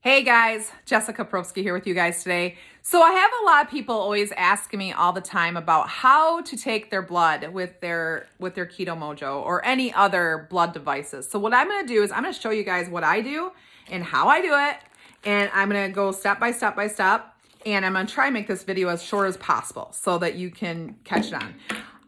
Hey guys, Jessica Probski here with you guys today. So I have a lot of people always asking me all the time about how to take their blood with their Keto Mojo or any other blood devices. So what I'm going to do is I'm going to show you guys what I do and how I do it. And I'm going to go step by step by step. And I'm going to try and make this video as short as possible so that you can catch it on.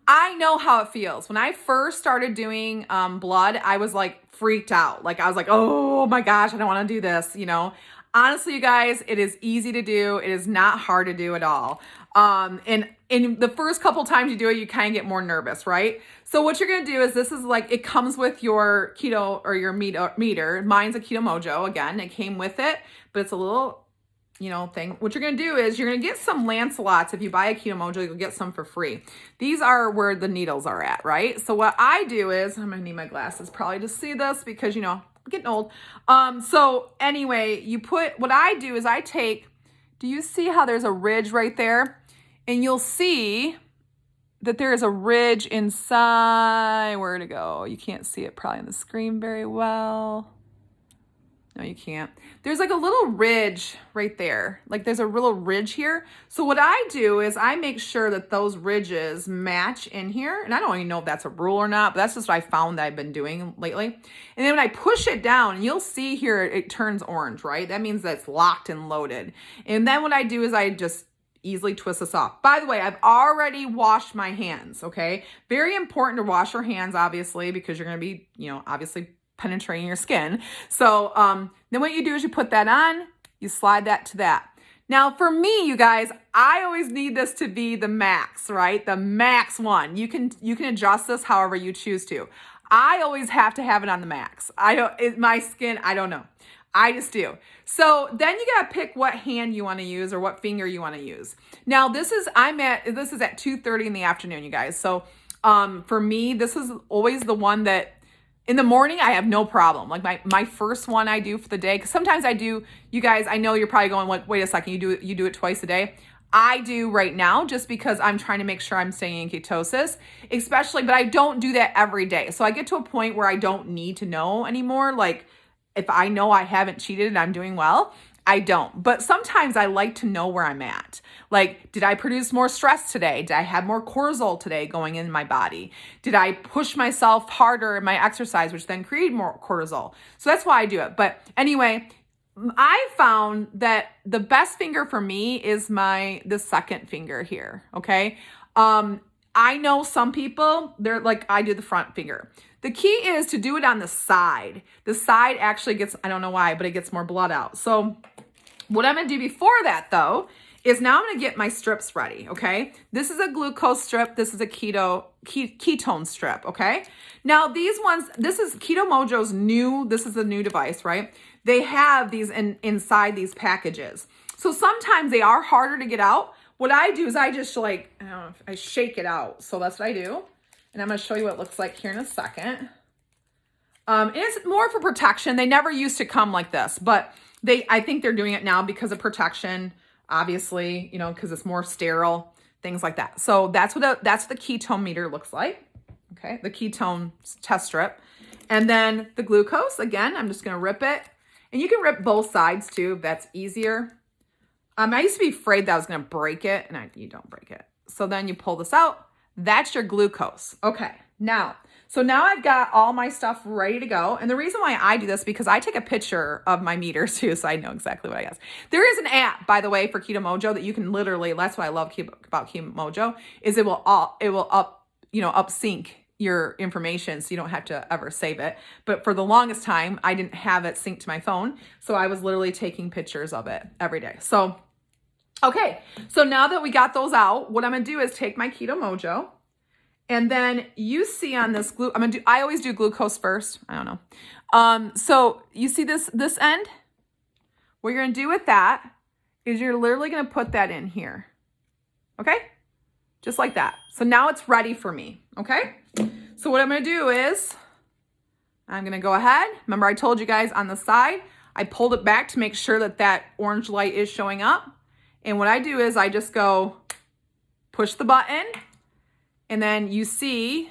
I know how it feels. When I first started doing blood, I was like freaked out. Like I was like, oh my gosh, I don't want to do this, you know. Honestly, you guys, it is easy to do. It is not hard to do at all. And in the first couple times you do it, you kind of get more nervous, right? So what you're going to do is this is like, it comes with your keto or your meter. Mine's a Keto Mojo. Again, it came with it, but it's a little thing. What you're going to do is you're going to get some Lancelots. If you buy a Keto Mojo, you'll get some for free. These are where the needles are at, right? So what I do is, I'm going to need my glasses probably to see this because, I'm getting old. So anyway, what I do is I take, do you see how there's a ridge right there? And you'll see that there is a ridge inside. Where to go? You can't see it probably on the screen very well. No, you can't. There's like a little ridge right there. Like there's a little ridge here. So what I do is I make sure that those ridges match in here. And I don't even know if that's a rule or not, but that's just what I found that I've been doing lately. And then when I push it down, you'll see here it turns orange, right? That means that it's locked and loaded. And then what I do is I just easily twist this off. By the way, I've already washed my hands, okay? Very important to wash your hands, obviously, because you're going to be, obviously penetrating your skin. So then what you do is you put that on, you slide that to that. Now for me, you guys, I always need this to be the max, right? The max one. You can adjust this however you choose to. I always have to have it on the max. My skin, I don't know. I just do. So then you got to pick what hand you want to use or what finger you want to use. Now this is at 2:30 in the afternoon, you guys. So for me, this is always the one that in the morning, I have no problem. Like my first one I do for the day, because sometimes I do, you guys, I know you're probably going, wait a second, you do it twice a day. I do right now just because I'm trying to make sure I'm staying in ketosis, but I don't do that every day. So I get to a point where I don't need to know anymore. Like if I know I haven't cheated and I'm doing well, I don't. But sometimes I like to know where I'm at. Like, did I produce more stress today? Did I have more cortisol today going in my body? Did I push myself harder in my exercise, which then created more cortisol? So that's why I do it. But anyway, I found that the best finger for me is the second finger here, okay? I know some people, they're like, I do the front finger. The key is to do it on the side. The side actually gets, I don't know why, but it gets more blood out. So what I'm going to do before that, though, is now I'm going to get my strips ready, okay? This is a glucose strip. This is a ketone strip, okay? Now, these ones, this is Keto Mojo's this is the new device, right? They have these inside these packages. So sometimes they are harder to get out. What I do is I just I shake it out. So that's what I do. And I'm going to show you what it looks like here in a second. And it's more for protection. They never used to come like this, but I think they're doing it now because of protection, obviously, because it's more sterile, things like that. So that's what the ketone meter looks like. Okay, the ketone test strip. And then the glucose, again, I'm just going to rip it. And you can rip both sides too, if that's easier. I used to be afraid that I was going to break it, and you don't break it. So then you pull this out. That's your glucose. Okay, now I've got all my stuff ready to go. And the reason why I do this, because I take a picture of my meters too, so I know exactly what I got. There is an app, by the way, for Keto Mojo that you can literally, that's what I love about Keto Mojo, is it will up sync your information so you don't have to ever save it. But for the longest time, I didn't have it synced to my phone. So I was literally taking pictures of it every day. So, okay. So now that we got those out, what I'm going to do is take my Keto Mojo. And then you see on this I always do glucose first. I don't know. So you see this end? What you're going to do with that is you're literally going to put that in here. Okay? Just like that. So now it's ready for me. Okay? So what I'm going to do is I'm going to go ahead. Remember I told you guys on the side, I pulled it back to make sure that orange light is showing up. And what I do is I just go push the button. And then you see,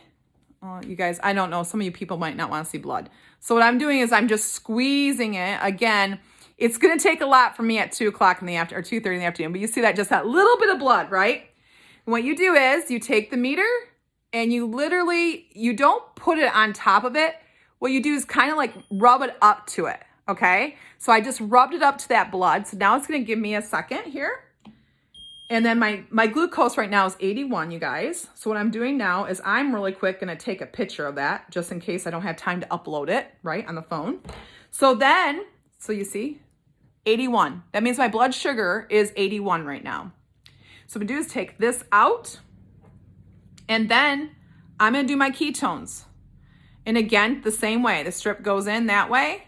you guys, I don't know, some of you people might not want to see blood. So what I'm doing is I'm just squeezing it. Again, It's going to take a lot for me at 2 o'clock in the afternoon or 2:30 in the afternoon. But you see that little bit of blood, right? And what you do is you take the meter and you don't put it on top of it. What you do is kind of like rub it up to it. Okay. So I just rubbed it up to that blood. So now it's going to give me a second here. And then my glucose right now is 81, you guys. So what I'm doing now is I'm really quick going to take a picture of that just in case I don't have time to upload it, right, on the phone. So you see, 81. That means my blood sugar is 81 right now. So what I'm going to do is take this out, and then I'm going to do my ketones. And again, the same way. The strip goes in that way.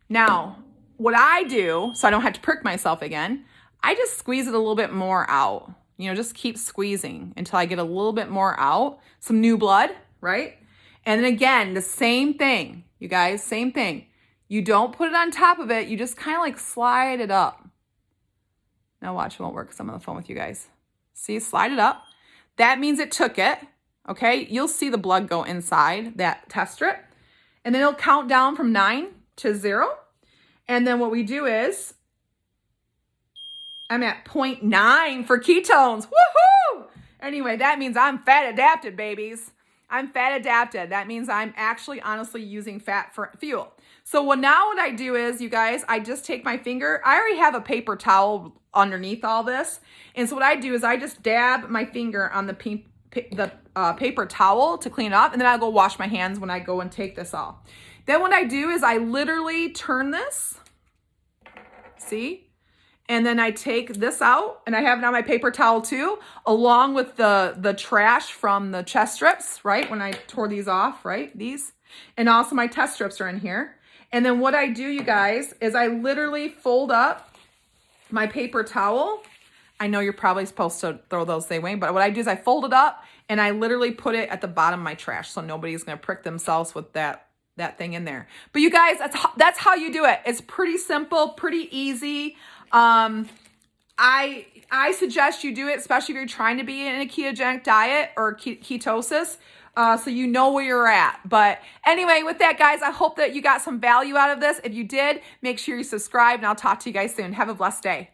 Now, what I do, so I don't have to prick myself again, I just squeeze it a little bit more out. Just keep squeezing until I get a little bit more out. Some new blood, right? And then again, the same thing, you guys, same thing. You don't put it on top of it. You just kind of like slide it up. Now watch, it won't work because I'm on the phone with you guys. See, slide it up. That means it took it, okay? You'll see the blood go inside that test strip. And then it'll count down from 9 to 0. And then what we do is, I'm at 0.9 for ketones. Woohoo! Anyway, that means I'm fat adapted, babies. I'm fat adapted. That means I'm actually honestly using fat for fuel. So now what I do is, you guys, I just take my finger. I already have a paper towel underneath all this. And so what I do is I just dab my finger on the paper towel to clean it up. And then I'll go wash my hands when I go and take this off. Then what I do is I literally turn this. See? And then I take this out, and I have now my paper towel too, along with the trash from the chest strips, right? When I tore these off, right? These. And also my test strips are in here. And then what I do, you guys, is I literally fold up my paper towel. I know you're probably supposed to throw those away, but what I do is I fold it up and I literally put it at the bottom of my trash so nobody's going to prick themselves with that thing in there. But you guys, that's how you do it. It's pretty simple, pretty easy. I suggest you do it, especially if you're trying to be in a ketogenic diet or ketosis, so you know where you're at. But anyway, with that, guys, I hope that you got some value out of this. If you did, make sure you subscribe, and I'll talk to you guys soon. Have a blessed day.